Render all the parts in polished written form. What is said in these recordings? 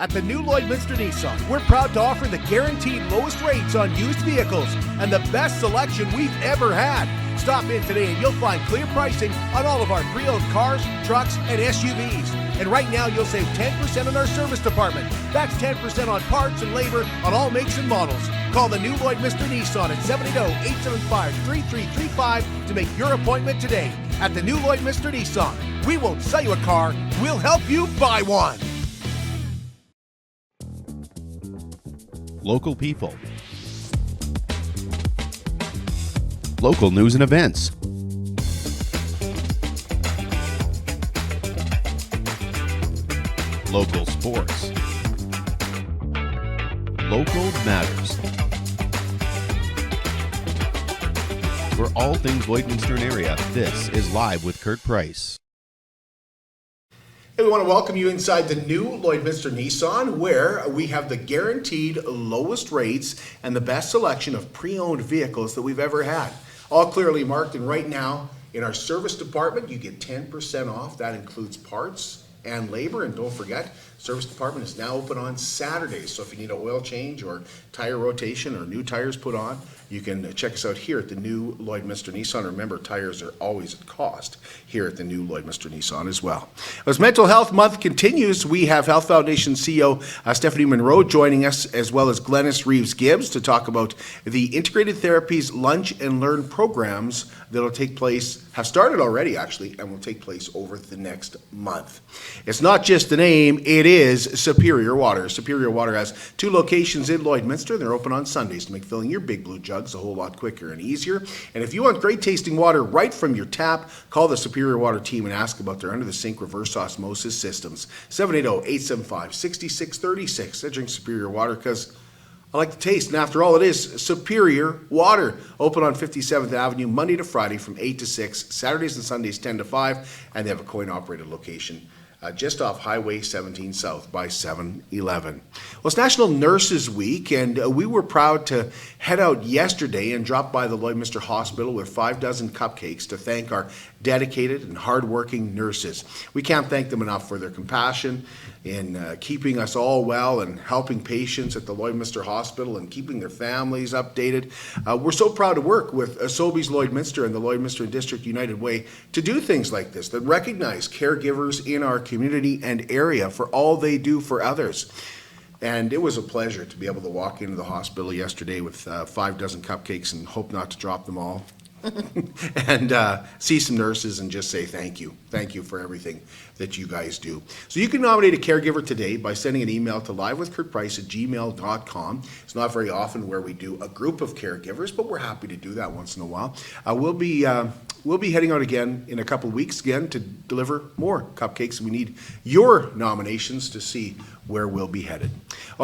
At the new Lloydminster Nissan, we're proud to offer the guaranteed lowest rates on used vehicles and the best selection we've ever had. Stop in today and you'll find clear pricing on all of our pre-owned cars, trucks, and SUVs. And right now, you'll save 10% on our service department. That's 10% on parts and labor on all makes and models. Call the new Lloydminster Nissan at 780-875-3335 to make your appointment today. At the new Lloydminster Nissan, we won't sell you a car, we'll help you buy one. Local people. Local news and events. Local sports. Local matters. For all things Lloydminster area, this is Live with Kurt Price. Hey, we want to welcome you inside the new Lloydminster Nissan, where we have the guaranteed lowest rates and the best selection of pre-owned vehicles that we've ever had. All clearly marked, and right now in our service department, you get 10% off. That includes parts and labor, and don't forget, service department is now open on Saturdays. So if you need an oil change or tire rotation or new tires put on, you can check us out here at the new Lloydminster Nissan. Remember, tires are always at cost here at the new Lloydminster Nissan as well. As Mental Health Month continues, we have Health Foundation CEO Stephanie Munro joining us, as well as Glenys Reeves-Gibbs, to talk about the Integrated Therapies Lunch and Learn programs that will take place, have started already actually, and will take place over the next month. It's not just the name, it is Superior Water. Superior Water has 2 locations in Lloydminster. They're open on Sundays to make filling your big blue jugs a whole lot quicker and easier. And if you want great tasting water right from your tap, call the Superior Water team and ask about their under the sink reverse osmosis systems. 780-875-6636. I drink Superior Water because I like the taste, and after all, it is Superior Water. Open on 57th Avenue, Monday to Friday from 8 to 6, Saturdays and Sundays 10 to 5, and they have a coin-operated location just off Highway 17 South by 7-Eleven. Well, it's National Nurses Week, and we were proud to head out yesterday and drop by the Lloydminster Hospital with 5 dozen cupcakes to thank our dedicated and hardworking nurses. We can't thank them enough for their compassion in keeping us all well and helping patients at the Lloydminster Hospital and keeping their families updated. We're so proud to work with Sobeys Lloydminster and the Lloydminster District United Way to do things like this that recognize caregivers in our community and area for all they do for others. And it was a pleasure to be able to walk into the hospital yesterday with 5 dozen cupcakes and hope not to drop them all. and see some nurses and just say thank you. Thank you for everything that you guys do. So you can nominate a caregiver today by sending an email to livewithkurtprice@gmail.com. It's not very often where we do a group of caregivers, but we're happy to do that once in a while. We'll be heading out again in a couple of weeks again to deliver more cupcakes. We need your nominations to see where we'll be headed.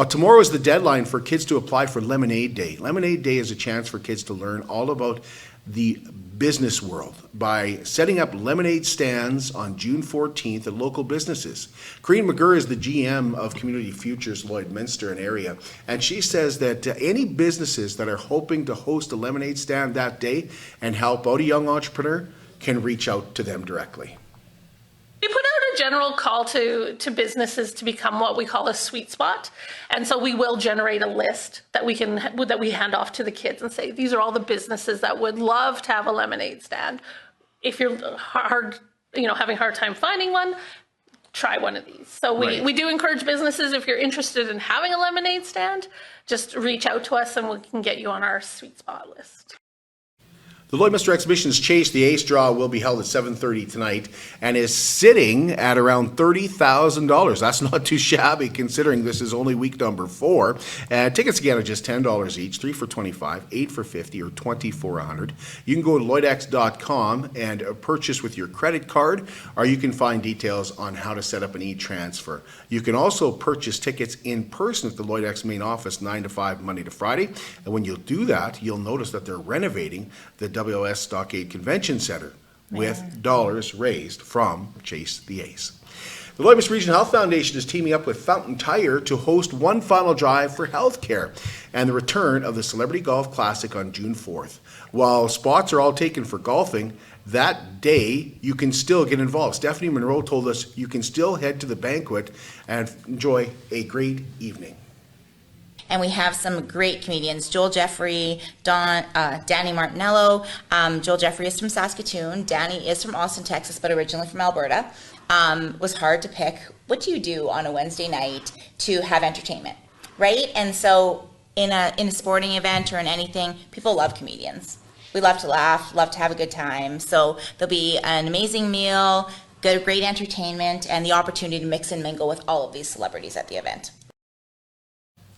Tomorrow is the deadline for kids to apply for Lemonade Day. Lemonade Day is a chance for kids to learn all about the business world by setting up lemonade stands on June 14th at local businesses. Corrine McGurr is the GM of Community Futures Lloydminster and area, and she says that any businesses that are hoping to host a lemonade stand that day and help out a young entrepreneur can reach out to them directly. We put out a general call to businesses to become what we call a sweet spot. And so we will generate a list that we hand off to the kids and say, these are all the businesses that would love to have a lemonade stand. If you're having a hard time finding one, try one of these. So we do encourage businesses, if you're interested in having a lemonade stand, just reach out to us and we can get you on our sweet spot list. The Lloydminster Exhibitions Chase, the Ace Draw, will be held at 7:30 tonight and is sitting at around $30,000. That's not too shabby considering this is only week number 4. Tickets again are just $10 each, 3 for $25, 8 for $50, or 20 for $100. You can go to lloydex.com and purchase with your credit card, or you can find details on how to set up an e-transfer. You can also purchase tickets in person at the Lloydex main office 9 to 5 Monday to Friday. And when you'll do that, you'll notice that they're renovating the WS Stockade Convention Center with dollars raised from Chase the Ace. The Lloydminster Regional Health Foundation is teaming up with Fountain Tire to host one final drive for healthcare and the return of the Celebrity Golf Classic on June 4th. While spots are all taken for golfing, that day you can still get involved. Stephanie Munro told us you can still head to the banquet and enjoy a great evening. And we have some great comedians, Joel Jeffrey, Danny Martinello. Joel Jeffrey is from Saskatoon. Danny is from Austin, Texas, but originally from Alberta. Was hard to pick. What do you do on a Wednesday night to have entertainment, right? And so in a sporting event or in anything, people love comedians. We love to laugh, love to have a good time. So there'll be an amazing meal, great entertainment, and the opportunity to mix and mingle with all of these celebrities at the event.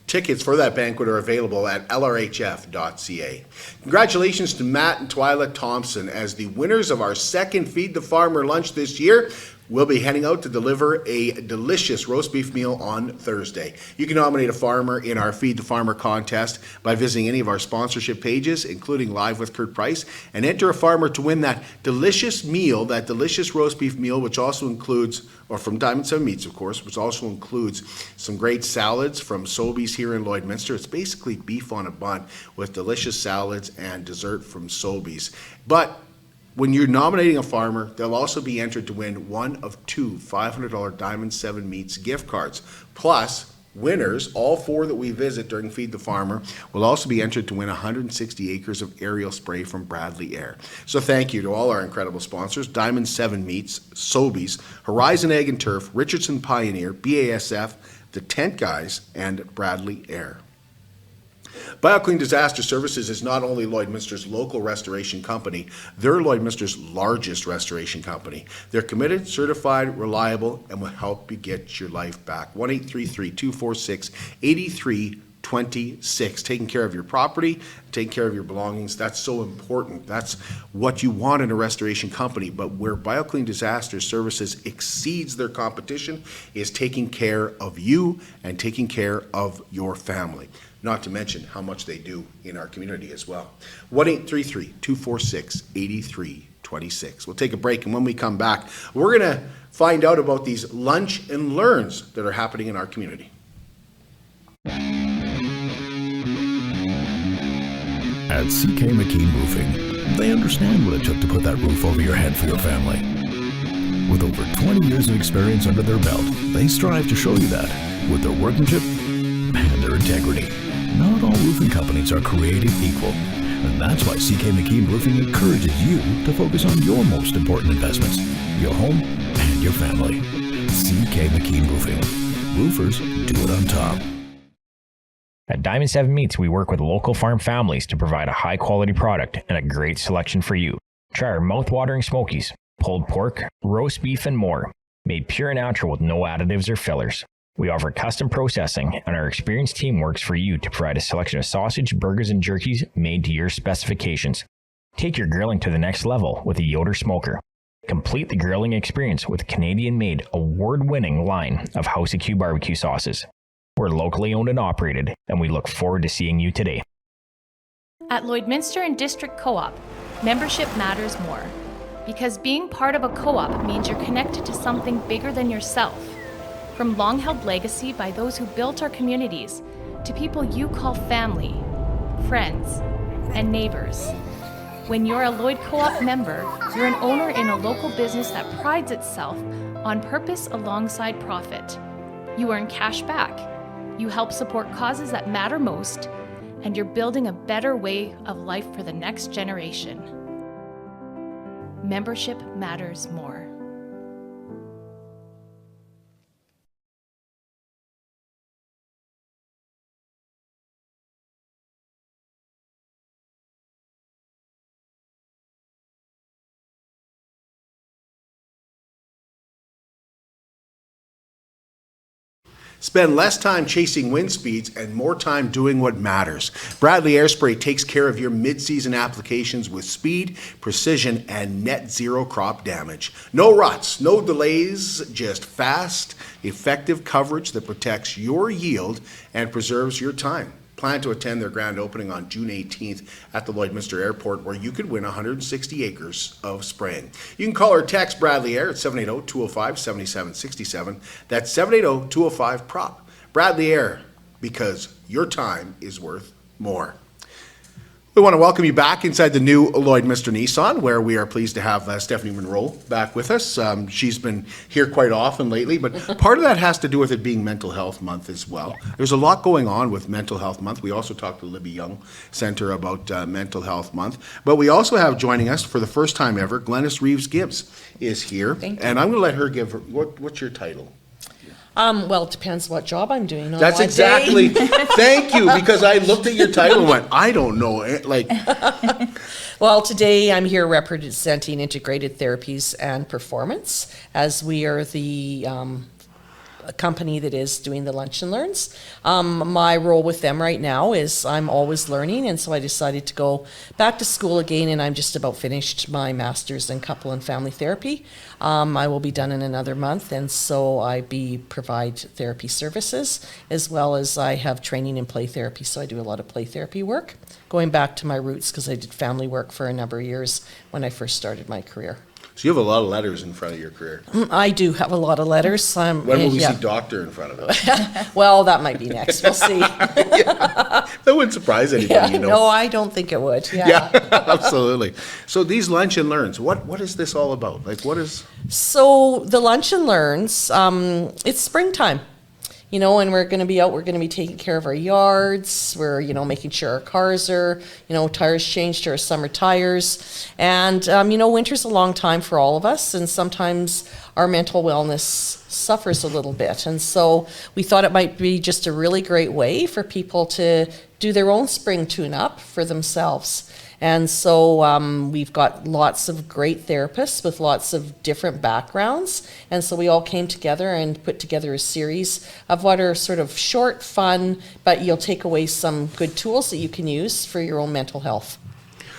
Tickets for that banquet are available at lrhf.ca. Congratulations to Matt and Twyla Thompson as the winners of our second Feed the Farmer lunch this year. We'll be heading out to deliver a delicious roast beef meal on Thursday. You can nominate a farmer in our Feed the Farmer contest by visiting any of our sponsorship pages, including Live with Kurt Price, and enter a farmer to win that delicious meal, that delicious roast beef meal, which also includes, or from Diamond 7 Meats, of course, which also includes some great salads from Sobeys here in Lloydminster. It's basically beef on a bun with delicious salads and dessert from Sobeys. But when you're nominating a farmer, they'll also be entered to win one of two $500 Diamond 7 Meats gift cards. Plus, winners, all four that we visit during Feed the Farmer, will also be entered to win 160 acres of aerial spray from Bradley Air. So thank you to all our incredible sponsors: Diamond 7 Meats, Sobeys, Horizon Egg and Turf, Richardson Pioneer, BASF, The Tent Guys, and Bradley Air. BioClean Disaster Services is not only Lloydminster's local restoration company, they're Lloydminster's largest restoration company. They're committed, certified, reliable, and will help you get your life back. 1-833-246-8326. Taking care of your property, taking care of your belongings, that's so important. That's what you want in a restoration company. But where BioClean Disaster Services exceeds their competition is taking care of you and taking care of your family. Not to mention how much they do in our community as well. 1-833-246-8326. We'll take a break, and when we come back, we're going to find out about these lunch and learns that are happening in our community. At CK McKean Roofing, they understand what it took to put that roof over your head for your family. With over 20 years of experience under their belt, they strive to show you that with their workmanship and their integrity. Not all roofing companies are created equal, and that's why CK McKean Roofing encourages you to focus on your most important investments, your home and your family. CK McKean Roofing. Roofers do it on top. At Diamond 7 Meats, we work with local farm families to provide a high-quality product and a great selection for you. Try our mouth-watering smokies, pulled pork, roast beef, and more, made pure and natural with no additives or fillers. We offer custom processing, and our experienced team works for you to provide a selection of sausage, burgers, and jerkies made to your specifications. Take your grilling to the next level with a Yoder smoker. Complete the grilling experience with a Canadian-made, award-winning line of House of Q barbecue sauces. We're locally owned and operated, and we look forward to seeing you today. At Lloydminster and District Co-op, membership matters more. Because being part of a co-op means you're connected to something bigger than yourself. From long-held legacy by those who built our communities, to people you call family, friends, and neighbors. When you're a Lloyd Co-op member, you're an owner in a local business that prides itself on purpose alongside profit. You earn cash back, you help support causes that matter most, and you're building a better way of life for the next generation. Membership matters more. Spend less time chasing wind speeds and more time doing what matters. Bradley Airspray takes care of your mid-season applications with speed, precision, and net zero crop damage. No ruts, no delays, just fast, effective coverage that protects your yield and preserves your time. Plan to attend their grand opening on June 18th at the Lloydminster Airport, where you could win 160 acres of spraying. You can call or text Bradley Air at 780-205-7767. That's 780-205-PROP. Bradley Air, because your time is worth more. We want to welcome you back inside the new Lloydminster Nissan, where we are pleased to have Stephanie Munro back with us. She's been here quite often lately, but part of that has to do with it being Mental Health Month as well. There's a lot going on with Mental Health Month. We also talked to Libby Young Center about Mental Health Month, but we also have joining us for the first time ever, Glenys Reeves-Gibbs is here, and I'm going to let her give her, what's your title? Well, it depends what job I'm doing on That's what exactly, day. thank you, because I looked at your title and went, I don't know, like, Well, today I'm here representing Integrated Therapies and Performance, as we are the a company that is doing the Lunch and Learns. My role with them right now is I'm always learning, and so I decided to go back to school again, and I'm just about finished my master's in couple and family therapy. I will be done in another month, and so provide therapy services, as well as I have training in play therapy, so I do a lot of play therapy work, going back to my roots because I did family work for a number of years when I first started my career. so you have a lot of letters in front of your career. I do have a lot of letters. When will we see doctor in front of it? Well, that might be next. We'll see. That wouldn't surprise anybody, Yeah, you know. no, I don't think it would. Yeah. Yeah, absolutely. So these Lunch and Learns, what is this all about? Like, what is? So the Lunch and Learns, it's springtime, you know, and we're going to be out. We're going to be taking care of our yards. We're, you know, making sure our cars are, you know, tires changed to our summer tires. And, you know, winter's a long time for all of us, and sometimes our mental wellness suffers a little bit. And so we thought it might be just a really great way for people to do their own spring tune-up for themselves. And so we've got lots of great therapists with lots of different backgrounds. And so we all came together and put together a series of what are sort of short, fun, but you'll take away some good tools that you can use for your own mental health.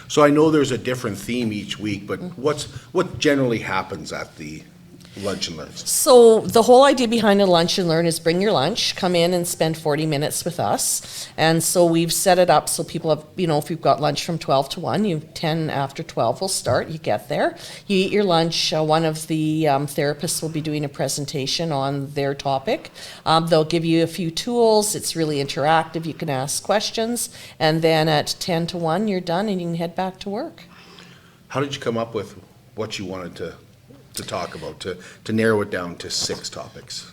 So I know there's a different theme each week, but what generally happens at the Lunch and Learns? So the whole idea behind a Lunch and Learn is bring your lunch, come in and spend 40 minutes with us. And so we've set it up so people have, you know, if you've got lunch from 12 to 1, 10 after 12 will start, you get there. You eat your lunch, one of the therapists will be doing a presentation on their topic. They'll give you a few tools, it's really interactive, you can ask questions, and then at 10 to 1 you're done and you can head back to work. How did you come up with what you wanted to talk about, to narrow it down to 6 topics?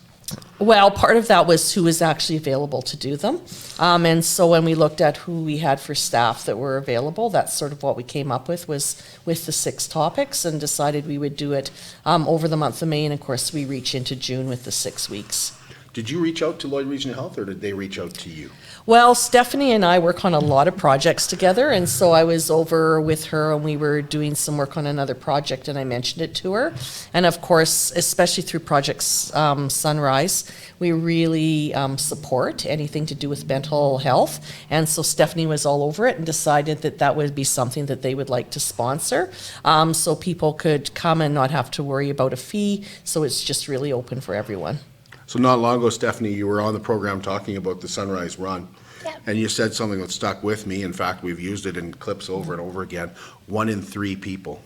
Well, part of that was who was actually available to do them. And so when we looked at who we had for staff that were available, that's sort of what we came up with, was with the 6 topics, and decided we would do it over the month of May. And of course, we reach into June with the 6 weeks. Did you reach out to Lloyd Regional Health, or did they reach out to you? Well, Stephanie and I work on a lot of projects together, and so I was over with her and we were doing some work on another project, and I mentioned it to her. And of course, especially through Project Sunrise, we really support anything to do with mental health. And so Stephanie was all over it and decided that that would be something that they would like to sponsor, so people could come and not have to worry about a fee. So it's just really open for everyone. So not long ago, Stephanie, you were on the program talking about the Sunrise Run. Yep. And you said something that stuck with me. In fact, we've used it in clips over and over again. 1 in 3 people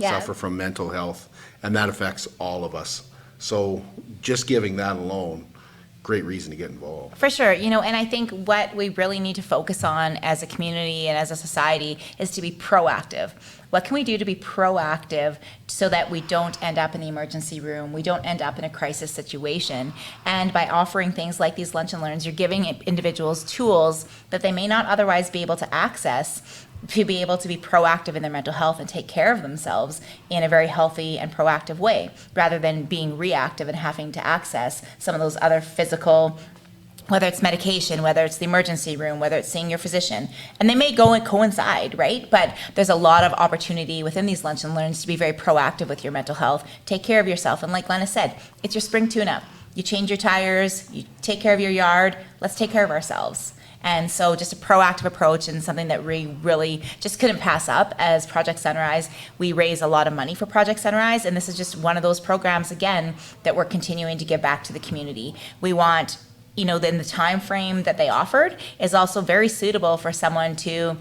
suffer from mental health, and that affects all of us. So just giving that alone, great reason to get involved. For sure, you know, and I think what we really need to focus on as a community and as a society is to be proactive. What can we do to be proactive so that we don't end up in the emergency room, we don't end up in a crisis situation? And by offering things like these Lunch and Learns, you're giving individuals tools that they may not otherwise be able to access to be able to be proactive in their mental health and take care of themselves in a very healthy and proactive way, rather than being reactive and having to access some of those other physical, whether it's medication, whether it's the emergency room, whether it's seeing your physician. And they may go and coincide, right? But there's a lot of opportunity within these Lunch and Learns to be very proactive with your mental health. Take care of yourself. And like Glenys said, it's your spring tune-up. You change your tires, you take care of your yard, let's take care of ourselves. And so just a proactive approach, and something that we really just couldn't pass up as Project Sunrise. We raise a lot of money for Project Sunrise, and this is just one of those programs, again, that we're continuing to give back to the community. We want, you know, then the time frame that they offered is also very suitable for someone to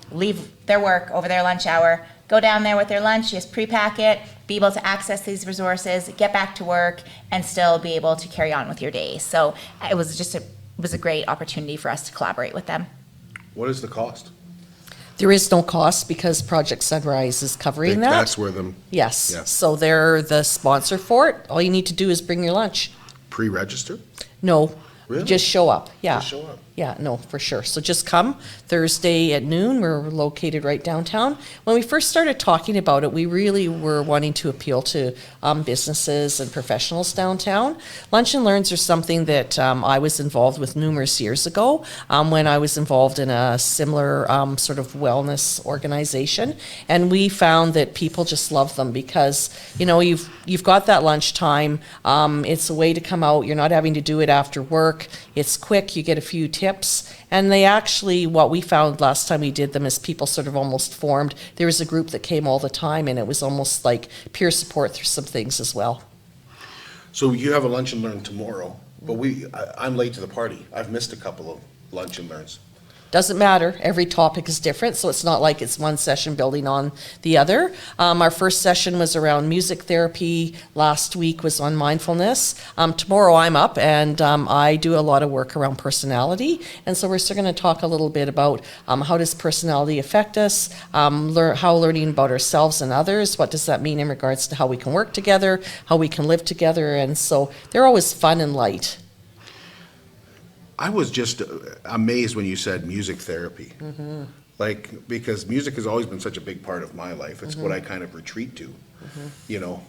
leave their work over their lunch hour, go down there with their lunch, just pre-pack it, be able to access these resources, get back to work, and still be able to carry on with your day. So it was just a great opportunity for us to collaborate with them. What is the cost? There is no cost because Project Sunrise is covering that. That's where the Yes, Yeah. so they're the sponsor for it. All you need to do is bring your lunch. pre-register? No, Really? just show up, yeah. Just show up. Yeah, no, for sure. So just come Thursday at noon. We're located right downtown. When we first started talking about it, we really were wanting to appeal to businesses and professionals downtown. Lunch and Learns are something that I was involved with numerous years ago when I was involved in a similar sort of wellness organization. And we found that people just love them because, you know, you've got that lunchtime. It's a way to come out. You're not having to do it after work. It's quick. You get a few tips. And they actually, what we found last time we did them is people sort of almost formed. There was a group that came all the time, and it was almost like peer support through some things as well. So you have a lunch and learn tomorrow, but I'm late to the party. I've missed a couple of lunch and learns. Doesn't matter. Every topic is different, so it's not like it's one session building on the other. Our first session was around music therapy. Last week was on mindfulness. Tomorrow I'm up, and I do a lot of work around personality. And so we're still going to talk a little bit about how does personality affect us, how learning about ourselves and others, what does that mean in regards to how we can work together, how we can live together. And so they're always fun and light. I was just amazed when you said music therapy. Mm-hmm. Like, because music has always been such a big part of my life. It's what I kind of retreat to, you know.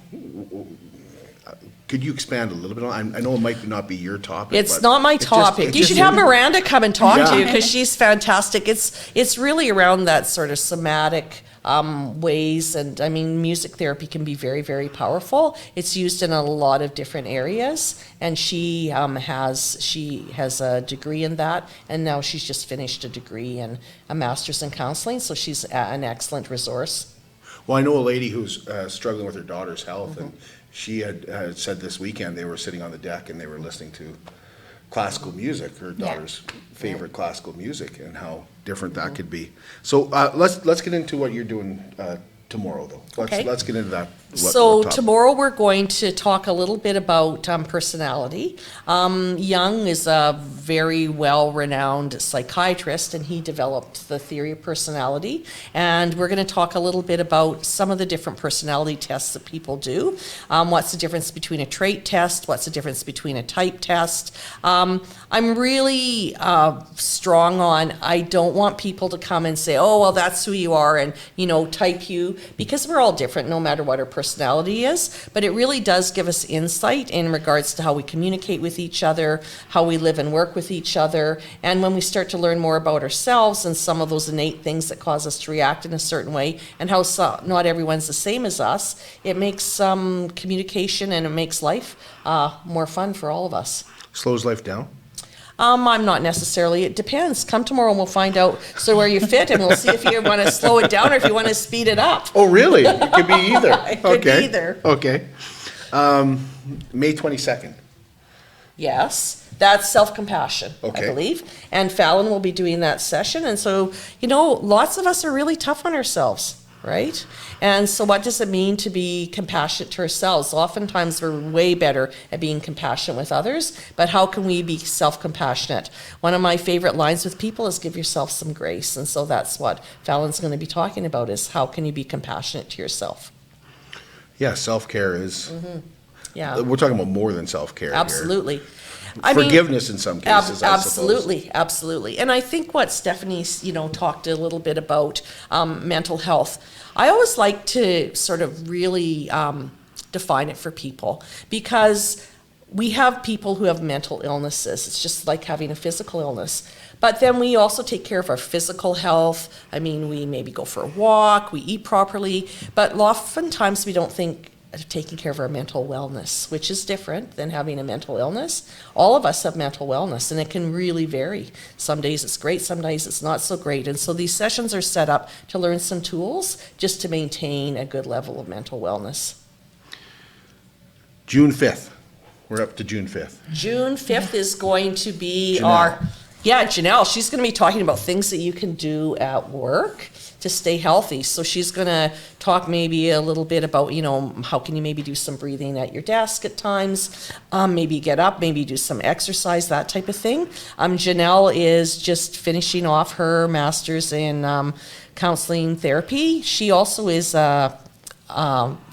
Could you expand a little bit on? I know it might not be your topic. It's but not my it just- topic. it You just should have really- Miranda come and talk to Yeah. you because she's fantastic. It's really around that sort of somatic ways, and I mean, music therapy can be very, very powerful. It's used in a lot of different areas, and she has a degree in that, and now she's just finished a degree and a master's in counseling, so she's an excellent resource. Well, I know a lady who's struggling with her daughter's health, and she had said this weekend they were sitting on the deck and they were listening to classical music, her daughter's favorite classical music, and how different that could be. So let's get into what you're doing tomorrow, though. Okay. Let's get into that. So tomorrow we're going to talk a little bit about personality. Jung is a very well-renowned psychiatrist, and he developed the theory of personality. And we're going to talk a little bit about some of the different personality tests that people do. What's the difference between a trait test? What's the difference between a type test? I'm really strong on, I don't want people to come and say, oh, well, that's who you are, and, you know, type you, because we're all different no matter what our personality is, but it really does give us insight in regards to how we communicate with each other, how we live and work with each other, and when we start to learn more about ourselves and some of those innate things that cause us to react in a certain way, and how not everyone's the same as us, it makes communication and it makes life more fun for all of us. Slows life down? I'm not necessarily. It depends. Come tomorrow and we'll find out where you fit, and we'll see if you want to slow it down or if you want to speed it up. Oh, really? It could be either. It could be either. Okay. May 22nd. Yes, that's self-compassion, Okay. I believe. And Fallon will be doing that session. And so, you know, lots of us are really tough on ourselves, right? And so what does it mean to be compassionate to ourselves? Oftentimes we're way better at being compassionate with others, but how can we be self-compassionate? One of my favorite lines with people is give yourself some grace. And so that's what Fallon's going to be talking about, is how can you be compassionate to yourself? Yeah, self-care is, Yeah, we're talking about more than self-care here. absolutely. I mean, Forgiveness in some cases, I suppose. absolutely, absolutely. And I think what Stephanie's, talked a little bit about mental health. I always like to sort of really define it for people, because we have people who have mental illnesses. It's just like having a physical illness. But then we also take care of our physical health. I mean, we maybe go for a walk, we eat properly, but oftentimes we don't think of taking care of our mental wellness, which is different than having a mental illness. All of us have mental wellness, and it can really vary. Some days it's great, some days it's not so great. And so these sessions are set up to learn some tools just to maintain a good level of mental wellness. June 5th. We're up to June 5th. June 5th is going to be Janelle. Janelle, she's going to be talking about things that you can do at work to stay healthy. So she's going to talk maybe a little bit about, how can you maybe do some breathing at your desk at times, maybe get up, maybe do some exercise, that type of thing. Janelle is just finishing off her master's in counseling therapy. She also is a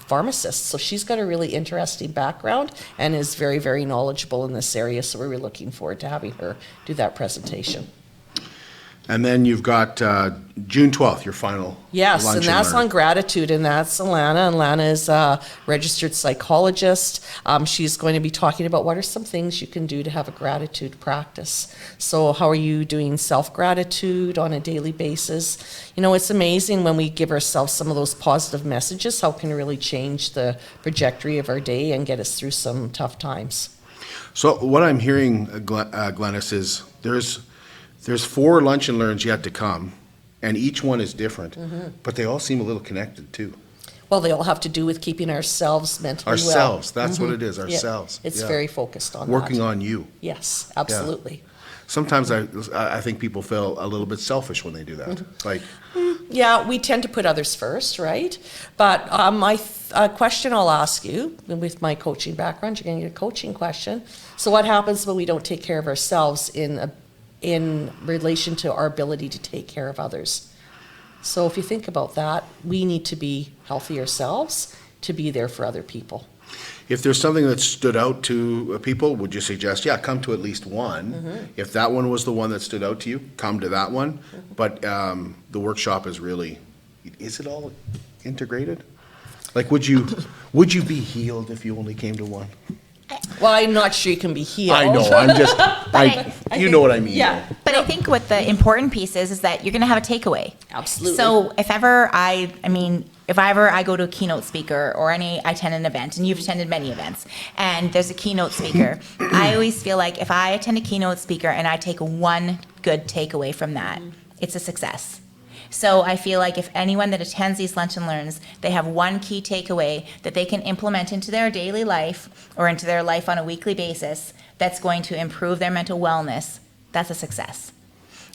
pharmacist, so she's got a really interesting background and is very, very knowledgeable in this area. So we're really looking forward to having her do that presentation. And then you've got June 12th, your final Yes, lunch and that's learn. on gratitude, and that's Alana. And Alana is a registered psychologist. She's going to be talking about what are some things you can do to have a gratitude practice. So how are you doing self-gratitude on a daily basis? You know, it's amazing when we give ourselves some of those positive messages, how it can really change the trajectory of our day and get us through some tough times. So what I'm hearing, Glenys, is there's 4 lunch and learns yet to come, and each one is different, but they all seem a little connected too. Well, they all have to do with keeping ourselves mentally well. Ourselves, that's what it is, ourselves. Yeah, it's Yeah. very focused on Working that. on you. Yes, absolutely. Sometimes I think people feel a little bit selfish when they do that. Like, Yeah, we tend to put others first, right? But a question I'll ask you, and with my coaching background, you're going to get a coaching question. So what happens when we don't take care of ourselves in relation to our ability to take care of others? So if you think about that, we need to be healthy ourselves to be there for other people. if there's something that stood out to people, would you suggest, yeah, come to at least one? If that one was the one that stood out to you, come to that one. But the workshop is really, is it all integrated? Like, would you be healed if you only came to one? Well, I'm not sure you can be healed. I know, I'm just, you know what I mean. Yeah. though. But I think what the important piece is that you're going to have a takeaway. Absolutely. So if ever I go to a keynote speaker or I attend an event, and you've attended many events, and there's a keynote speaker, I always feel like if I attend a keynote speaker and I take one good takeaway from that, it's a success. So I feel like if anyone that attends these lunch and learns, they have one key takeaway that they can implement into their daily life or into their life on a weekly basis that's going to improve their mental wellness, that's a success.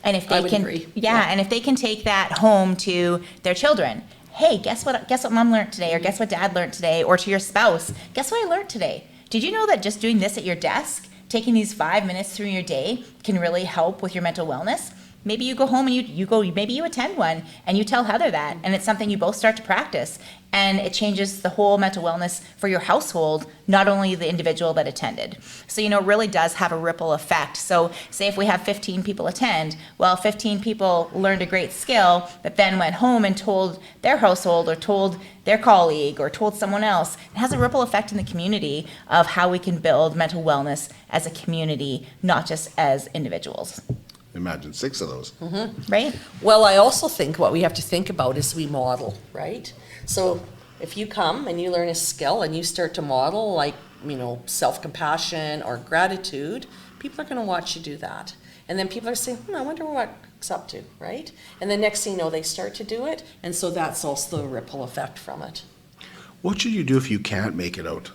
And if they I would can, agree. yeah, and if they can take that home to their children, hey, guess what mom learned today, or guess what dad learned today, or to your spouse, guess what I learned today? Did you know that just doing this at your desk, taking these 5 minutes through your day, can really help with your mental wellness? Maybe you go home and maybe you attend one and you tell Heather that, and it's something you both start to practice, and it changes the whole mental wellness for your household, not only the individual that attended. So, it really does have a ripple effect. So say if we have 15 people attend, well, 15 people learned a great skill that then went home and told their household or told their colleague or told someone else. It has a ripple effect in the community of how we can build mental wellness as a community, not just as individuals. Imagine 6 of those. Right? Well, I also think what we have to think about is we model, right? So if you come and you learn a skill and you start to model, like, self-compassion or gratitude, people are going to watch you do that. And then people are saying, I wonder what it's up to, right? And the next thing you know, they start to do it. And so that's also the ripple effect from it. What should you do if you can't make it out?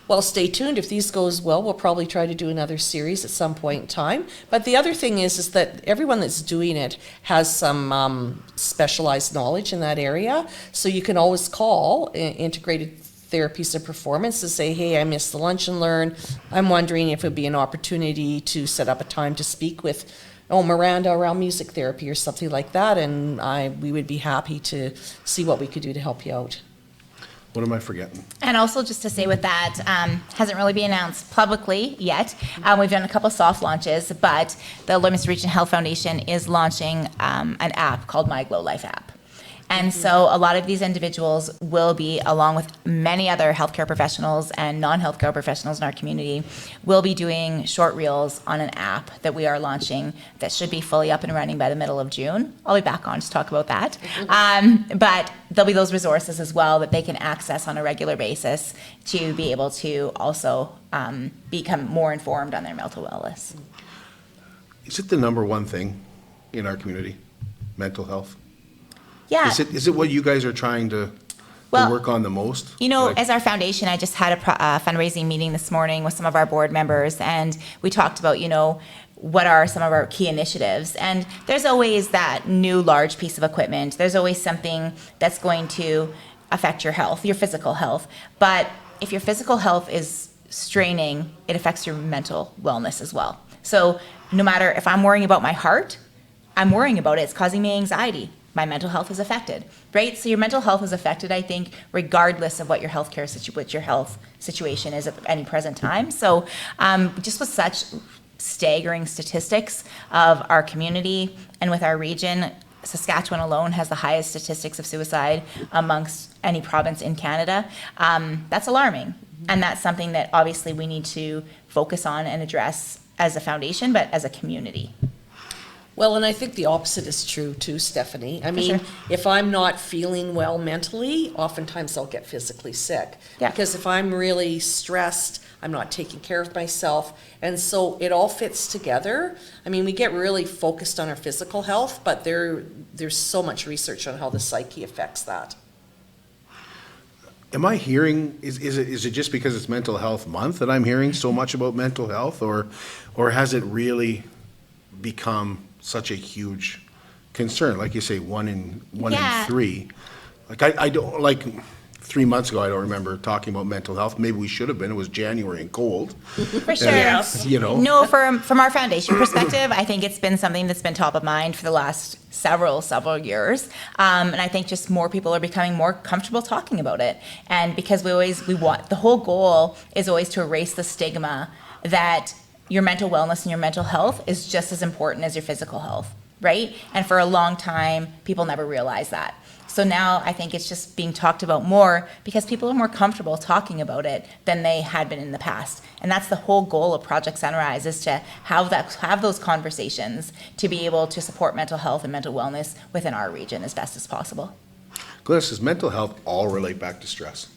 Well, stay tuned. If these goes well, we'll probably try to do another series at some point in time. But the other thing is that everyone that's doing it has some specialized knowledge in that area. So you can always call Integrated Therapies and Performance to say, hey, I missed the lunch and learn. I'm wondering if it would be an opportunity to set up a time to speak with Miranda around music therapy or something like that. And we would be happy to see what we could do to help you out. What am I forgetting? And also just to say with that, hasn't really been announced publicly yet. We've done a couple of soft launches, but the Lloydminster Regional Health Foundation is launching an app called My Glow Life app. And so a lot of these individuals will be, along with many other healthcare professionals and non-healthcare professionals in our community, will be doing short reels on an app that we are launching that should be fully up and running by the middle of June. I'll be back on to talk about that. But there'll be those resources as well that they can access on a regular basis to be able to also become more informed on their mental wellness. Is it the number one thing in our community? Mental health? Yeah. Is it what you guys are trying to work on the most? As our foundation, I just had a fundraising meeting this morning with some of our board members, and we talked about, what are some of our key initiatives. And there's always that new large piece of equipment. There's always something that's going to affect your health, your physical health. But if your physical health is straining, it affects your mental wellness as well. So no matter if I'm worrying about my heart, I'm worrying about it. It's causing me anxiety. my mental health is affected, right? So your mental health is affected, I think, regardless of what your healthcare what your health situation is at any present time. So just with such staggering statistics of our community and with our region, Saskatchewan alone has the highest statistics of suicide amongst any province in Canada. That's alarming. And that's something that obviously we need to focus on and address as a foundation, but as a community. Well, and I think the opposite is true too, Stephanie. I mean, if I'm not feeling well mentally, oftentimes I'll get physically sick. Yeah. Because if I'm really stressed, I'm not taking care of myself. And so it all fits together. I mean, we get really focused on our physical health, but there's so much research on how the psyche affects that. Am I hearing, is it just because it's Mental Health Month that I'm hearing so much about mental health, or has it really become such a huge concern? Like you say, one in three. Like I don't, like 3 months ago, I don't remember talking about mental health. Maybe we should have been. It was January and cold. For sure. Yes. You know. No, from our foundation perspective, I think it's been something that's been top of mind for the last several years. And I think just more people are becoming more comfortable talking about it. And because we want, the whole goal is always to erase the stigma that your mental wellness and your mental health is just as important as your physical health, right? And for a long time, people never realized that. So now I think it's just being talked about more because people are more comfortable talking about it than they had been in the past. And that's the whole goal of Project Sunrise, is to have those conversations to be able to support mental health and mental wellness within our region as best as possible. Glenys, does mental health all relate back to stress?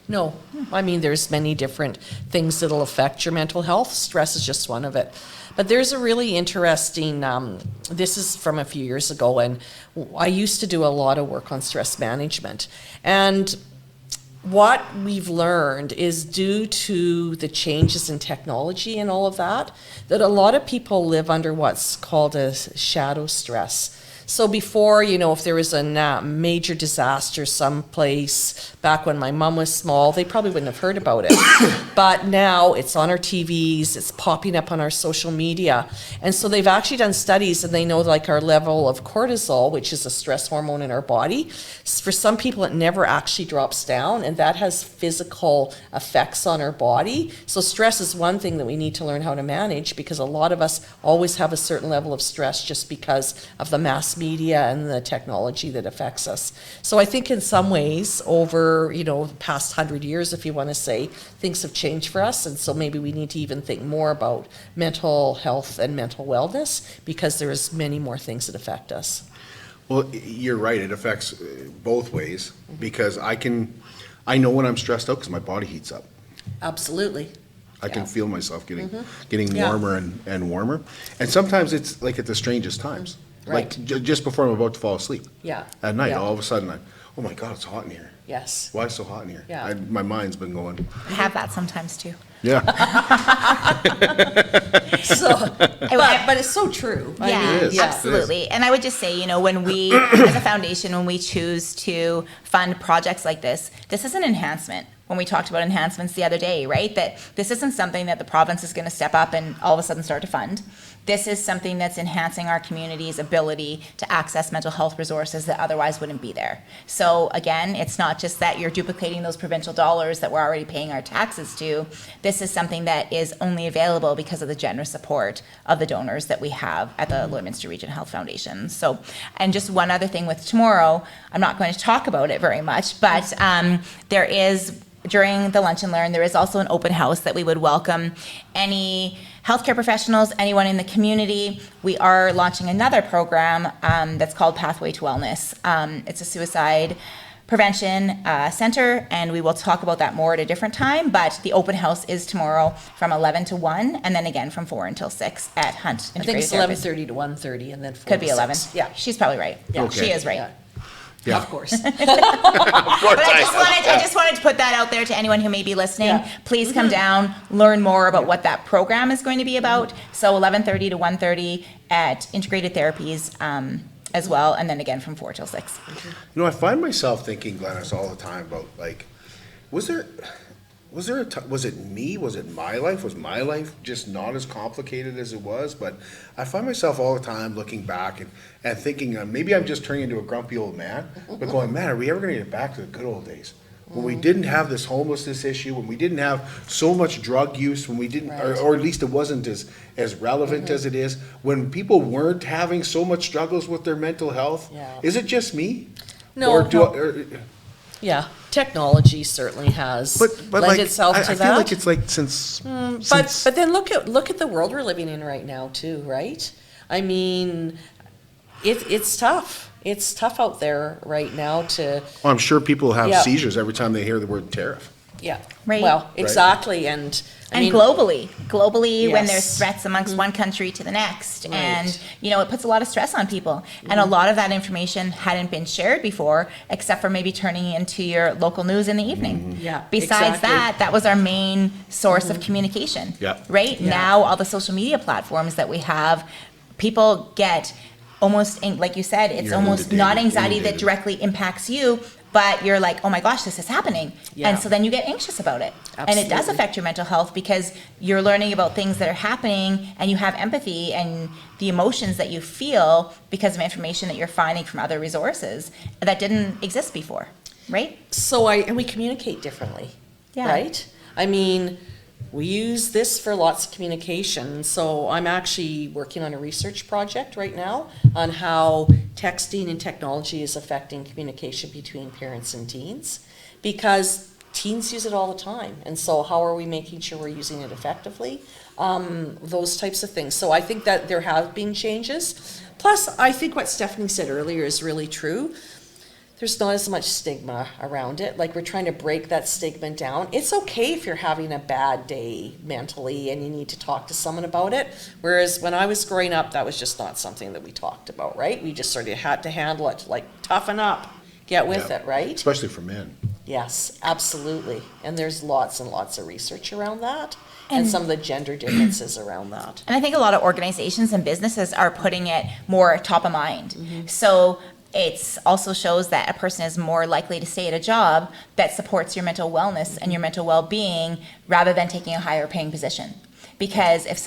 No, I mean, there's many different things that'll affect your mental health. Stress is just one of it. But there's a really interesting, this is from a few years ago, and I used to do a lot of work on stress management. And what we've learned is, due to the changes in technology and all of that a lot of people live under what's called a shadow stress. So before, if there was a major disaster someplace, back when my mom was small, they probably wouldn't have heard about it. But now it's on our TVs, it's popping up on our social media. And so they've actually done studies, and they know like our level of cortisol, which is a stress hormone in our body, for some people it never actually drops down, and that has physical effects on our body. So stress is one thing that we need to learn how to manage, because a lot of us always have a certain level of stress just because of the mass media and the technology that affects us. So I think in some ways, over the past 100 years, if you want to say, things have changed for us, and so maybe we need to even think more about mental health and mental wellness, because there's many more things that affect us. Well, you're right. It affects both ways, because I know when I'm stressed out because my body heats up. Absolutely. I can feel myself getting Yeah. warmer and warmer. And sometimes it's like at the strangest times. Right. Like just before I'm about to fall asleep. Yeah. At night, Yeah. all of a sudden, oh my God, it's hot in here. Yes. Why is it so hot in here? Yeah. My mind's been going. I have that sometimes too. Yeah. But it's so true. I Yeah, mean, It is. yeah. absolutely. And I would just say, when we, as a foundation, when we choose to fund projects like this is an enhancement. When we talked about enhancements the other day, right? That this isn't something that the province is going to step up and all of a sudden start to fund. This is something that's enhancing our community's ability to access mental health resources that otherwise wouldn't be there. So again, it's not just that you're duplicating those provincial dollars that we're already paying our taxes to. This is something that is only available because of the generous support of the donors that we have at the Lloydminster Region Health Foundation. So, and just one other thing with tomorrow, I'm not going to talk about it very much, but there is, during the Lunch and Learn, there is also an open house that we would welcome any healthcare professionals, anyone in the community. We are launching another program that's called Pathway to Wellness. It's a suicide prevention center, and we will talk about that more at a different time, but the open house is tomorrow from 11 to 1, and then again from 4 until 6 at Hunt. I think it's 11:30 to 1:30, and then 4 Could be to 11. 6. Yeah. She's probably right. Okay. She is right. Yeah. Yeah. Of course. But I just wanted to put that out there to anyone who may be listening. Yeah. Please come down, learn more about what that program is going to be about. So 11:30 to 1:30 at Integrated Therapies as well, and then again from 4 till 6. I find myself thinking, Glenys, all the time about, like, was there was it me? Was it my life? Was my life just not as complicated as it was? But I find myself all the time looking back and thinking maybe I'm just turning into a grumpy old man, but going, man, are we ever going to get back to the good old days? When we didn't have this homelessness issue, when we didn't have so much drug use, when we didn't, or at least it wasn't as relevant as it is, when people weren't having so much struggles with their mental health. Yeah. Is it just me? No, yeah, technology certainly has but lent like, itself to I that. feel like it's like since. But then look at the world we're living in right now too, right? I mean, it's tough. It's tough out there right now to. Well, I'm sure people have Yeah. seizures every time they hear the word tariff. Yeah. Right. Well, exactly, and I mean, globally, when Yes. there's threats amongst one country to the next, Right. and it puts a lot of stress on people. And a lot of that information hadn't been shared before, except for maybe turning into your local news in the evening. Yeah, Besides exactly. that was our main source of communication. Yeah. Right Yeah. now, all the social media platforms that we have, people get almost, like you said, it's You're almost not anxiety that inundated. directly impacts you, but you're like, oh my gosh, this is happening. Yeah. And so then you get anxious about it. And it does Absolutely. affect your mental health because you're learning about things that are happening and you have empathy and the emotions that you feel because of information that you're finding from other resources that didn't exist before, right? So and we communicate differently, Yeah. right? I mean, we use this for lots of communication. So I'm actually working on a research project right now on how texting and technology is affecting communication between parents and teens, because teens use it all the time. And so how are we making sure we're using it effectively? Those types of things. So I think that there have been changes. Plus, I think what Stephanie said earlier is really true. There's not as much stigma around it. Like, we're trying to break that stigma down. It's okay if you're having a bad day mentally and you need to talk to someone about it. Whereas when I was growing up, that was just not something that we talked about, right? We just sort of had to handle it, like, toughen up, get with Yeah. it, right? Especially for men. Yes, absolutely. And there's lots and lots of research around that and some of the gender differences around that. And I think a lot of organizations and businesses are putting it more top of mind. So it also shows that a person is more likely to stay at a job that supports your mental wellness and your mental well-being rather than taking a higher paying position. Because if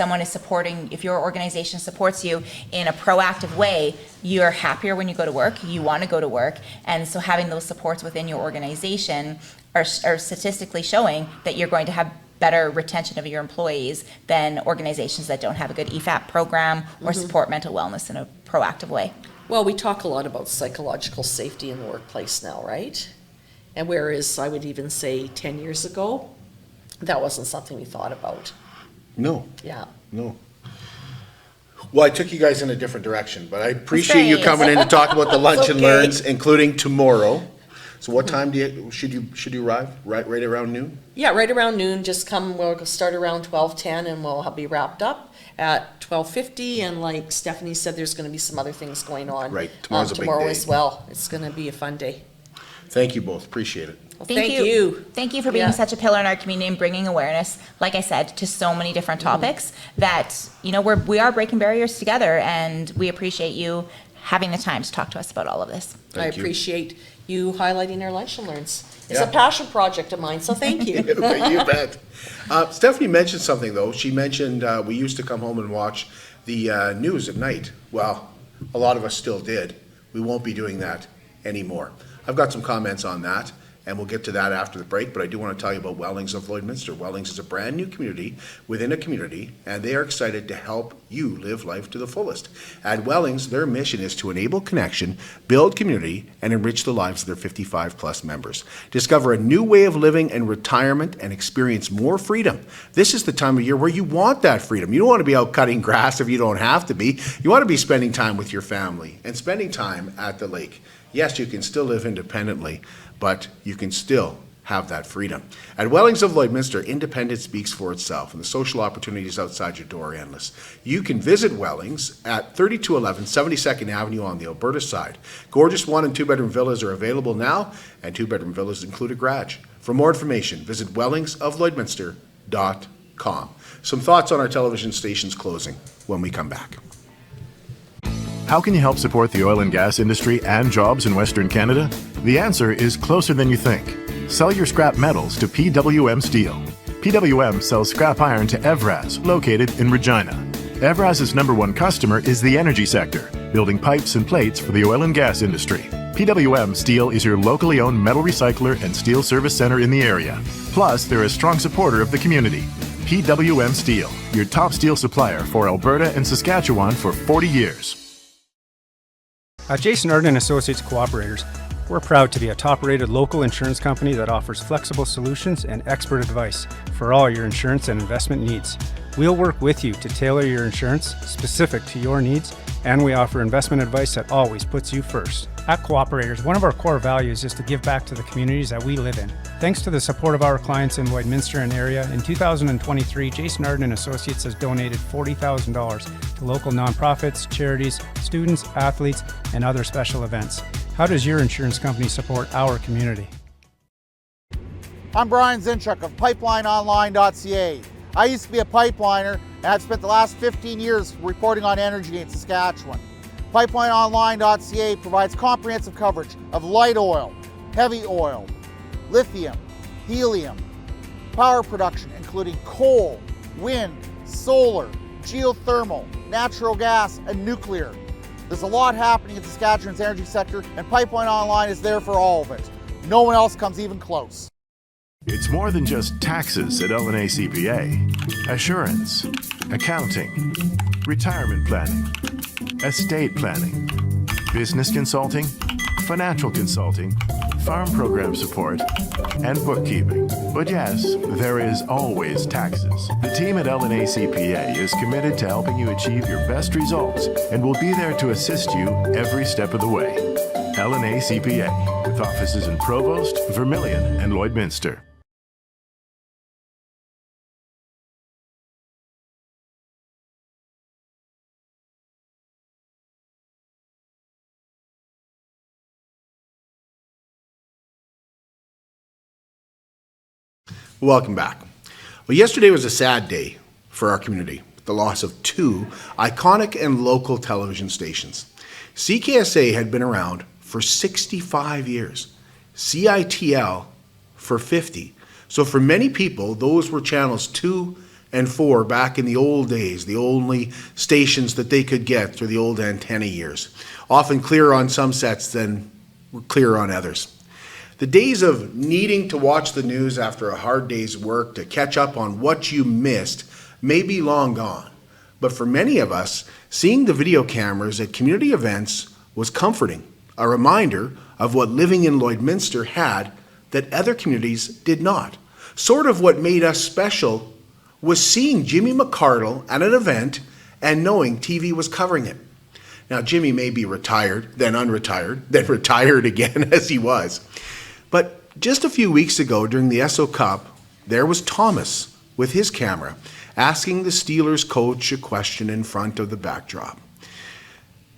your organization supports you in a proactive way, you're happier when you go to work, you want to go to work. And so having those supports within your organization are statistically showing that you're going to have better retention of your employees than organizations that don't have a good EFAP program or support mental wellness in a proactive way. Well, we talk a lot about psychological safety in the workplace now, right? And whereas I would even say 10 years ago, that wasn't something we thought about. No, Yeah. no. Well, I took you guys in a different direction, but I appreciate you great. coming in to talk about the lunch and Okay. learns, including tomorrow. So what time should you arrive? Right around noon? Yeah, right around noon, just come, we'll start around 12:10 and we'll be wrapped up at 12:50. And like Stephanie said, there's gonna be some other things going on. Right, tomorrow's a big tomorrow day. as well. It's gonna be a fun day. Thank you both, appreciate it. Well, thank you. Thank you for being Yeah. such a pillar in our community and bringing awareness, like I said, to so many different topics that, we are breaking barriers together, and we appreciate you having the time to talk to us about all of this. I Thank you. appreciate you highlighting our lunch and learns. It's Yeah. a passion project of mine, so thank you. You bet. Stephanie mentioned something, though. She mentioned we used to come home and watch the news at night. Well, a lot of us still did. We won't be doing that anymore. I've got some comments on that, and we'll get to that after the break, but I do want to tell you about Wellings of Lloydminster. Wellings is a brand new community within a community, and they are excited to help you live life to the fullest. At Wellings, their mission is to enable connection, build community, and enrich the lives of their 55-plus members. Discover a new way of living in retirement and experience more freedom. This is the time of year where you want that freedom. You don't want to be out cutting grass if you don't have to be. You want to be spending time with your family and spending time at the lake. Yes, you can still live independently, but you can still have that freedom. At Wellings of Lloydminster, independence speaks for itself, and the social opportunities outside your door are endless. You can visit Wellings at 3211 72nd Avenue on the Alberta side. Gorgeous 1- and 2-bedroom villas are available now, and 2-bedroom villas include a garage. For more information, visit wellingsoflloydminster.com. Some thoughts on our television station's closing when we come back. How can you help support the oil and gas industry and jobs in Western Canada? The answer is closer than you think. Sell your scrap metals to PWM Steel. PWM sells scrap iron to Evraz, located in Regina. Evraz's #1 customer is the energy sector, building pipes and plates for the oil and gas industry. PWM Steel is your locally owned metal recycler and steel service center in the area. Plus, they're a strong supporter of the community. PWM Steel, your top steel supplier for Alberta and Saskatchewan for 40 years. At Jason Arden Associates Cooperators, we're proud to be a top-rated local insurance company that offers flexible solutions and expert advice for all your insurance and investment needs. We'll work with you to tailor your insurance specific to your needs, and we offer investment advice that always puts you first. At Cooperators, one of our core values is to give back to the communities that we live in. Thanks to the support of our clients in Lloydminster and area, in 2023, Jason Arden Associates has donated $40,000 to local nonprofits, charities, students, athletes, and other special events. How does your insurance company support our community? I'm Brian Zinchuk of PipelineOnline.ca. I used to be a pipeliner, and I've spent the last 15 years reporting on energy in Saskatchewan. PipelineOnline.ca provides comprehensive coverage of light oil, heavy oil, lithium, helium, power production including coal, wind, solar, geothermal, natural gas, and nuclear. There's a lot happening in Saskatchewan's energy sector, and Pipeline Online is there for all of it. No one else comes even close. It's more than just taxes at L&A CPA. Assurance, accounting, retirement planning, estate planning, business consulting, financial consulting, farm program support, and bookkeeping. But yes, there is always taxes. The team at L&A CPA is committed to helping you achieve your best results and will be there to assist you every step of the way. L&A CPA, with offices in Provost, Vermilion, and Lloydminster. Welcome back. Well, yesterday was a sad day for our community, the loss of two iconic and local television stations. CKSA had been around for 65 years, CITL for 50. So for many people, those were channels 2 and 4 back in the old days, the only stations that they could get through the old antenna years. Often clearer on some sets than clearer on others. The days of needing to watch the news after a hard day's work to catch up on what you missed may be long gone. But for many of us, seeing the video cameras at community events was comforting, a reminder of what living in Lloydminster had that other communities did not. Sort of what made us special was seeing Jimmy McCardle at an event and knowing TV was covering it. Now, Jimmy may be retired, then unretired, then retired again as he was. But just a few weeks ago during the Esso Cup, there was Thomas with his camera asking the Steelers coach a question in front of the backdrop.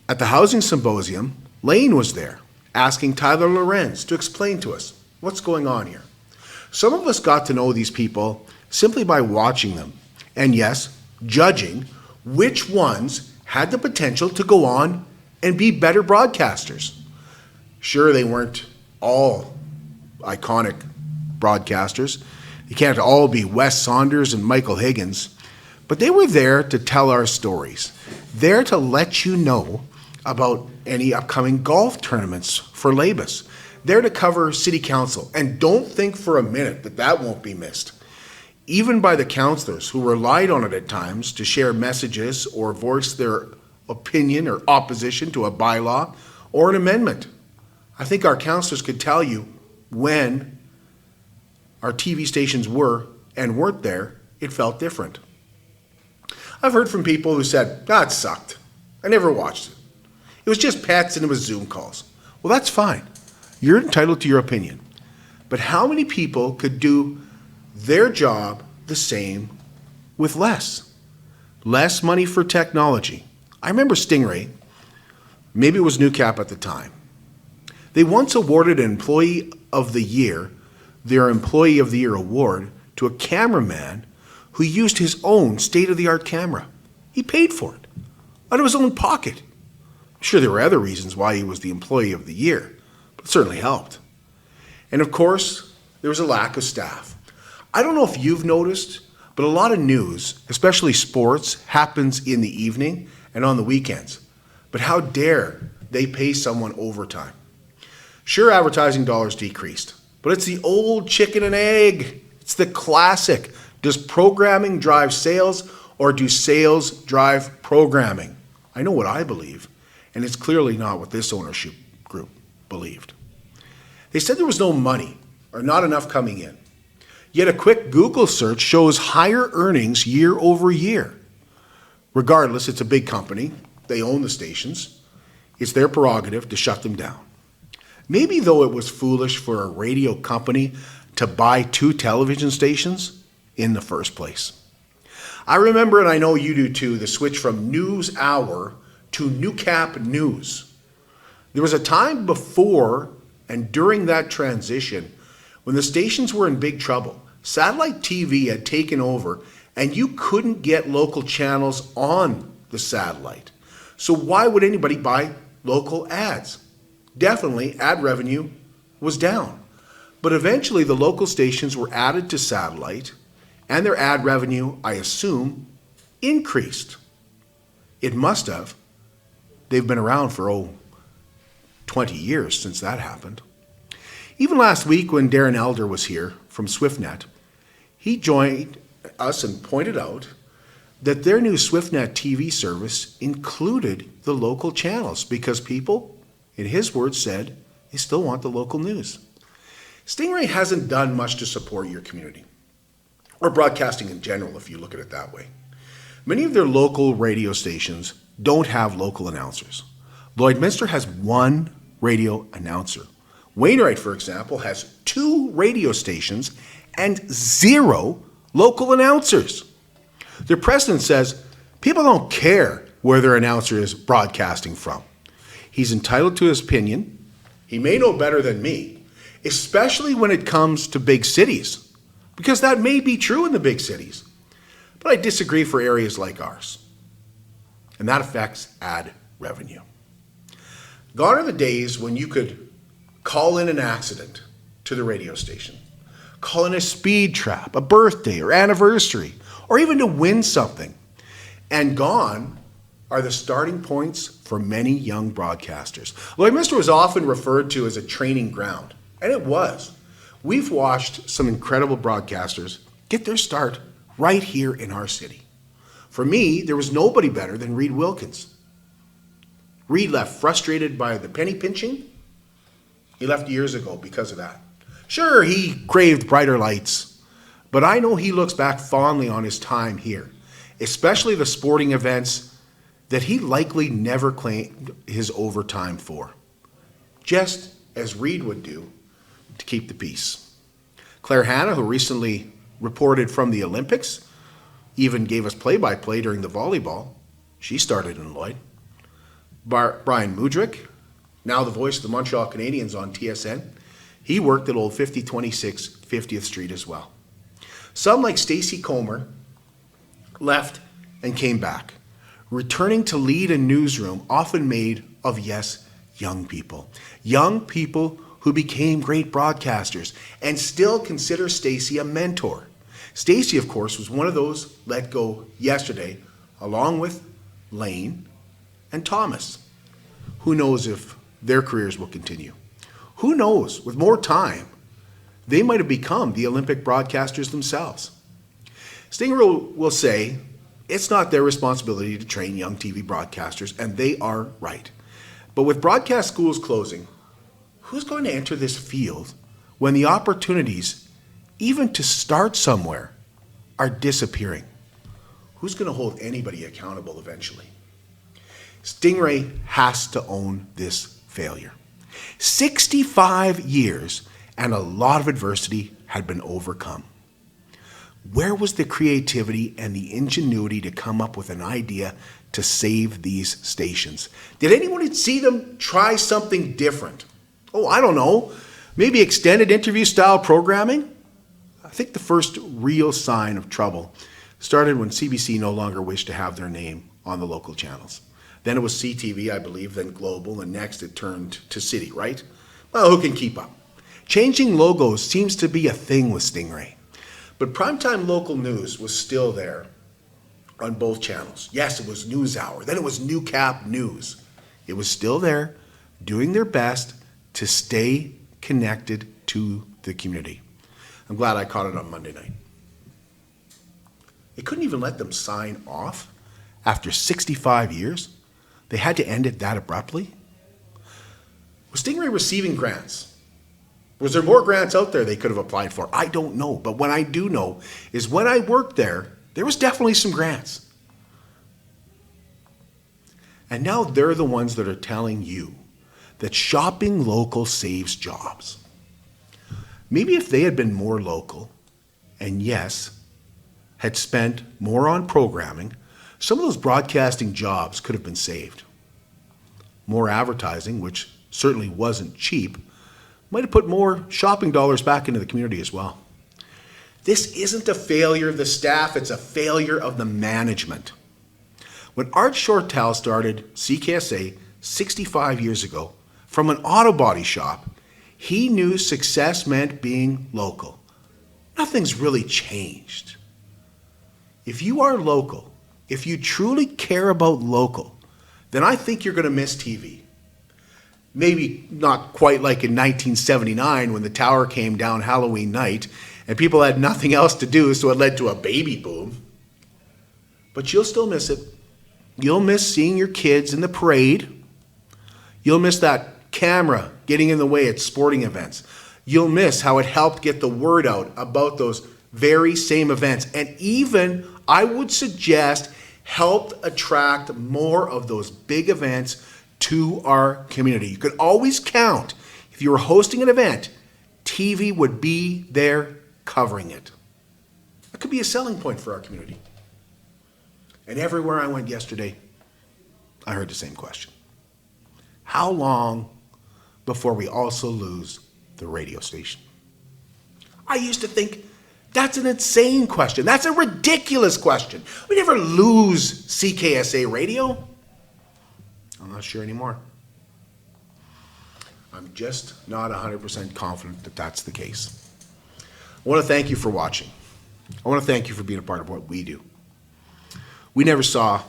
At the Housing Symposium, Lane was there asking Tyler Lorenz to explain to us what's going on here. Some of us got to know these people simply by watching them, and yes, judging which ones had the potential to go on and be better broadcasters. Sure, they weren't all iconic broadcasters. You can't all be Wes Saunders and Michael Higgins, but they were there to tell our stories, there to let you know about any upcoming golf tournaments for Labus, there to cover city council, and don't think for a minute that that won't be missed. Even by the councillors who relied on it at times to share messages or voice their opinion or opposition to a bylaw or an amendment. I think our councillors could tell you when our TV stations were and weren't there, it felt different. I've heard from people who said, it sucked. I never watched it. It was just pets and it was Zoom calls. Well, that's fine. You're entitled to your opinion. But how many people could do their job the same with less? Less money for technology. I remember Stingray, maybe it was Newcap at the time. They once awarded an Employee of the Year, their Employee of the Year award, to a cameraman who used his own state-of-the-art camera. He paid for it, out of his own pocket. I'm sure there were other reasons why he was the Employee of the Year, but it certainly helped. And of course, there was a lack of staff. I don't know if you've noticed, but a lot of news, especially sports, happens in the evening and on the weekends. But how dare they pay someone overtime? Sure, advertising dollars decreased, but it's the old chicken and egg. It's the classic. Does programming drive sales, or do sales drive programming? I know what I believe, and it's clearly not what this ownership group believed. They said there was no money or not enough coming in. Yet a quick Google search shows higher earnings year over year. Regardless, it's a big company. They own the stations. It's their prerogative to shut them down. Maybe, though, it was foolish for a radio company to buy 2 television stations in the first place. I remember, and I know you do too, the switch from News Hour to New Cap News. There was a time before and during that transition when the stations were in big trouble. Satellite TV had taken over, and you couldn't get local channels on the satellite. So why would anybody buy local ads? Definitely, ad revenue was down. But eventually, the local stations were added to satellite, and their ad revenue, I assume, increased. It must have. They've been around for, 20 years since that happened. Even last week when Darren Elder was here from SwiftNet, he joined us and pointed out that their new SwiftNet TV service included the local channels because people, in his words, said they still want the local news. Stingray hasn't done much to support your community, or broadcasting in general, if you look at it that way. Many of their local radio stations don't have local announcers. Lloydminster has 1 radio announcer. Wainwright, for example, has 2 radio stations and 0 local announcers. Their president says people don't care where their announcer is broadcasting from. He's entitled to his opinion. He may know better than me, especially when it comes to big cities, because that may be true in the big cities. But I disagree for areas like ours, and that affects ad revenue. Gone are the days when you could call in an accident to the radio station, call in a speed trap, a birthday or anniversary, or even to win something. And gone are the starting points for many young broadcasters. Lloydminster was often referred to as a training ground, and it was. We've watched some incredible broadcasters get their start right here in our city. For me, there was nobody better than Reed Wilkins. Reed left frustrated by the penny pinching. He left years ago because of that. Sure, he craved brighter lights, but I know he looks back fondly on his time here, especially the sporting events that he likely never claimed his overtime for, just as Reed would do to keep the peace. Claire Hanna, who recently reported from the Olympics, even gave us play-by-play during the volleyball. She started in Lloyd. Brian Mudrick, now the voice of the Montreal Canadiens on TSN, he worked at old 5026 50th Street as well. Some, like Stacey Comer, left and came back, returning to lead a newsroom often made of, yes, young people. Young people who became great broadcasters and still consider Stacey a mentor. Stacey, of course, was one of those let go yesterday, along with Lane and Thomas. Who knows if their careers will continue? Who knows, with more time, they might have become the Olympic broadcasters themselves. Stinger will say it's not their responsibility to train young TV broadcasters, and they are right. But with broadcast schools closing, who's going to enter this field when the opportunities, even to start somewhere, are disappearing? Who's going to hold anybody accountable eventually? Stingray has to own this failure. 65 years and a lot of adversity had been overcome. Where was the creativity and the ingenuity to come up with an idea to save these stations? Did anyone see them try something different? Oh, I don't know. Maybe extended interview style programming? I think the first real sign of trouble started when CBC no longer wished to have their name on the local channels. Then it was CTV, I believe, then Global, and next it turned to City, right? Well, who can keep up? Changing logos seems to be a thing with Stingray. But primetime local news was still there on both channels. Yes, it was News Hour. Then it was New Cap News. It was still there, doing their best to stay connected to the community. I'm glad I caught it on Monday night. They couldn't even let them sign off after 65 years. They had to end it that abruptly. Was Stingray receiving grants? Was there more grants out there they could have applied for? I don't know. But what I do know is when I worked there, there was definitely some grants. And now they're the ones that are telling you that shopping local saves jobs. Maybe if they had been more local, and yes, had spent more on programming, some of those broadcasting jobs could have been saved. More advertising, which certainly wasn't cheap, might have put more shopping dollars back into the community as well. This isn't a failure of the staff, it's a failure of the management. When Art Shortell started CKSA 65 years ago from an auto body shop, he knew success meant being local. Nothing's really changed. If you are local, if you truly care about local, then I think you're going to miss TV. Maybe not quite like in 1979 when the tower came down Halloween night and people had nothing else to do, so it led to a baby boom. But you'll still miss it. You'll miss seeing your kids in the parade. You'll miss that camera getting in the way at sporting events. You'll miss how it helped get the word out about those very same events. And even, I would suggest, helped attract more of those big events to our community. You could always count, if you were hosting an event, TV would be there covering it. That could be a selling point for our community. And everywhere I went yesterday, I heard the same question. How long before we also lose the radio station? I used to think that's an insane question. That's a ridiculous question. We never lose CKSA radio. I'm not sure anymore. I'm just not 100% confident that that's the case. I want to thank you for watching. I want to thank you for being a part of what we do. We never saw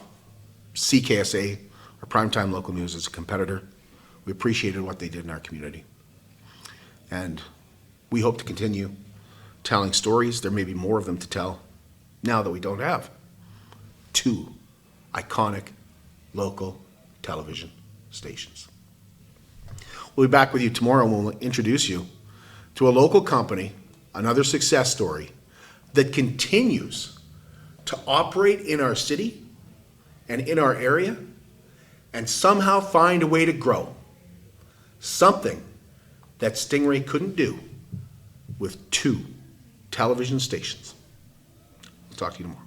CKSA or Primetime Local News as a competitor. We appreciated what they did in our community. And we hope to continue telling stories. There may be more of them to tell now that we don't have two iconic local television stations. We'll be back with you tomorrow and we'll introduce you to a local company, another success story that continues to operate in our city and in our area and somehow find a way to grow. Something that Stingray couldn't do with two television stations. We'll talk to you tomorrow.